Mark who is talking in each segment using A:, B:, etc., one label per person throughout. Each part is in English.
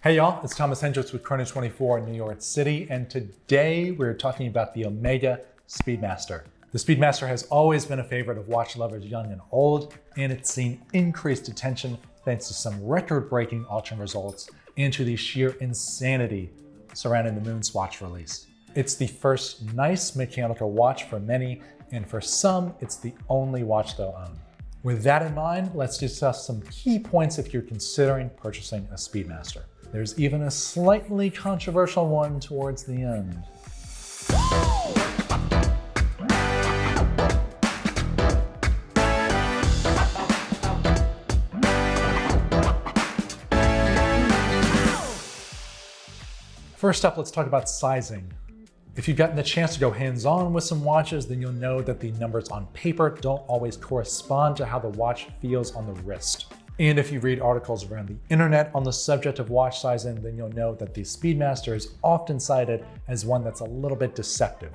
A: Hey y'all, it's Thomas Hendricks with Chrono24 in New York City, and today we're talking about the Omega Speedmaster. The Speedmaster has always been a favorite of watch lovers young and old, and it's seen increased attention thanks to some record-breaking auction results and to the sheer insanity surrounding the MoonSwatch release. It's the first nice mechanical watch for many, and for some, it's the only watch they'll own. With that in mind, let's discuss some key points if you're considering purchasing a Speedmaster. There's even a slightly controversial one towards the end. First up, let's talk about sizing. If you've gotten the chance to go hands-on with some watches, then you'll know that the numbers on paper don't always correspond to how the watch feels on the wrist. And if you read articles around the internet on the subject of watch sizing, then you'll know that the Speedmaster is often cited as one that's a little bit deceptive.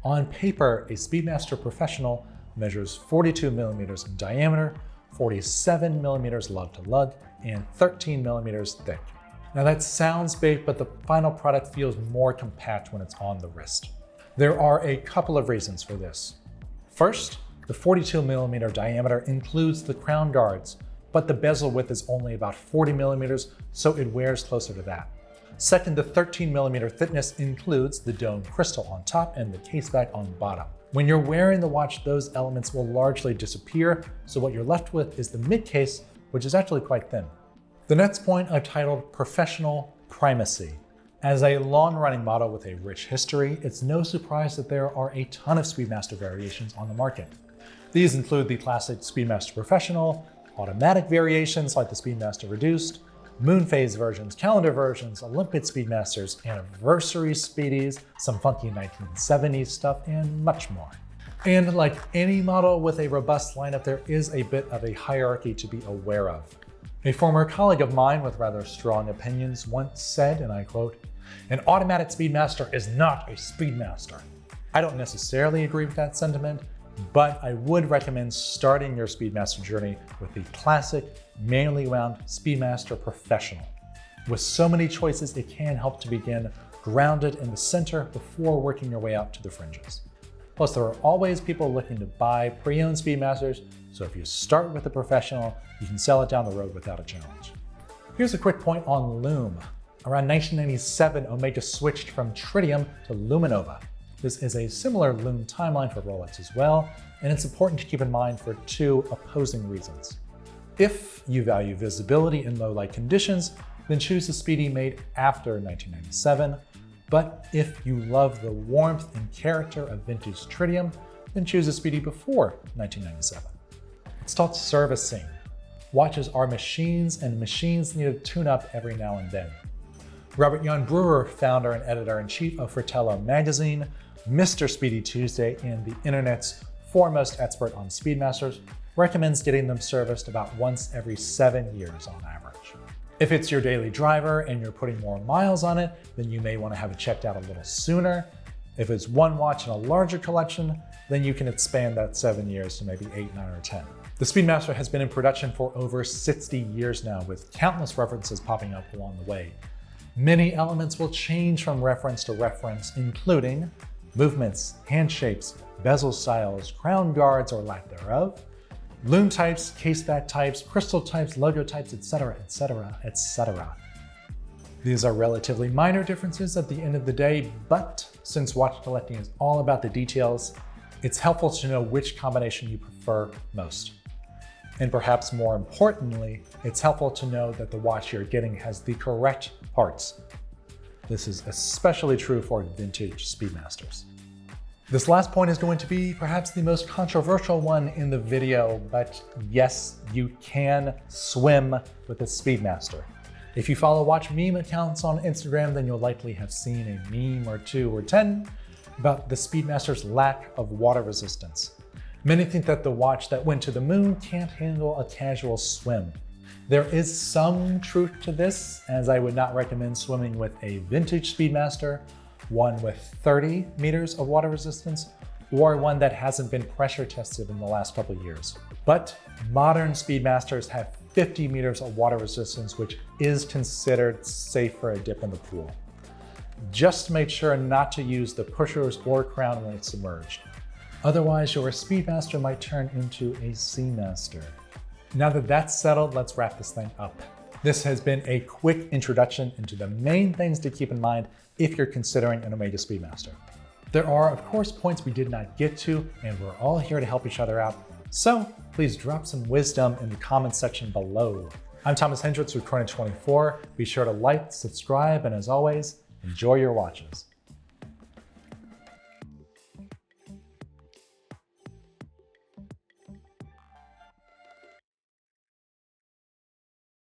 A: On paper, a Speedmaster Professional measures 42 millimeters in diameter, 47 millimeters lug to lug, and 13 millimeters thick. Now that sounds big, but the final product feels more compact when it's on the wrist. There are a couple of reasons for this. First, the 42 millimeter diameter includes the crown guards, but the bezel width is only about 40 millimeters, so it wears closer to that. Second, the 13 millimeter thickness includes the dome crystal on top and the caseback on bottom. When you're wearing the watch, those elements will largely disappear, so what you're left with is the mid case, which is actually quite thin. The next point I've titled Professional Primacy. As a long-running model with a rich history, it's no surprise that there are a ton of Speedmaster variations on the market. These include the classic Speedmaster Professional, automatic variations like the Speedmaster Reduced, moon phase versions, calendar versions, Olympic Speedmasters, anniversary Speedies, some funky 1970s stuff, and much more. And like any model with a robust lineup, there is a bit of a hierarchy to be aware of. A former colleague of mine with rather strong opinions once said, and I quote, "An automatic Speedmaster is not a Speedmaster." I don't necessarily agree with that sentiment, but I would recommend starting your Speedmaster journey with the classic, manually wound Speedmaster Professional. With so many choices, it can help to begin grounded in the center before working your way out to the fringes. Plus, there are always people looking to buy pre-owned Speedmasters, so if you start with the Professional, you can sell it down the road without a challenge. Here's a quick point on Lume. Around 1997, Omega switched from Tritium to Luminova. This is a similar Lume timeline for Rolex as well, and it's important to keep in mind for two opposing reasons. If you value visibility in low light conditions, then choose a Speedy made after 1997. But if you love the warmth and character of vintage Tritium, then choose a Speedy before 1997. Let's talk servicing. Watches are machines, and machines need a tune-up every now and then. Robert Jan Brewer, founder and editor-in-chief of Fratello magazine, Mr. Speedy Tuesday, and the internet's foremost expert on Speedmasters, recommends getting them serviced about once every 7 years on average. If it's your daily driver and you're putting more miles on it, then you may want to have it checked out a little sooner. If it's one watch in a larger collection, then you can expand that 7 years to maybe 8, 9, or 10. The Speedmaster has been in production for over 60 years now, with countless references popping up along the way. Many elements will change from reference to reference, including movements, hand shapes, bezel styles, crown guards or lack thereof, lume types, caseback types, crystal types, logo types, etc., etc., etc. These are relatively minor differences at the end of the day, but since watch collecting is all about the details, it's helpful to know which combination you prefer most. And perhaps more importantly, it's helpful to know that the watch you're getting has the correct parts. This is especially true for vintage Speedmasters. This last point is going to be perhaps the most controversial one in the video, but yes, you can swim with a Speedmaster. If you follow watch meme accounts on Instagram, then you'll likely have seen a meme or 2 or 10 about the Speedmaster's lack of water resistance. Many think that the watch that went to the moon can't handle a casual swim. There is some truth to this, as I would not recommend swimming with a vintage Speedmaster, one with 30 meters of water resistance, or one that hasn't been pressure tested in the last couple of years. But modern Speedmasters have 50 meters of water resistance, which is considered safe for a dip in the pool. Just make sure not to use the pushers or crown when it's submerged. Otherwise, your Speedmaster might turn into a Seamaster. Now that that's settled, let's wrap this thing up. This has been a quick introduction into the main things to keep in mind if you're considering an Omega Speedmaster. There are, of course, points we did not get to, and we're all here to help each other out. So please drop some wisdom in the comments section below. I'm Thomas Hendricks with Chrono24. Be sure to like, subscribe, and as always, enjoy your watches.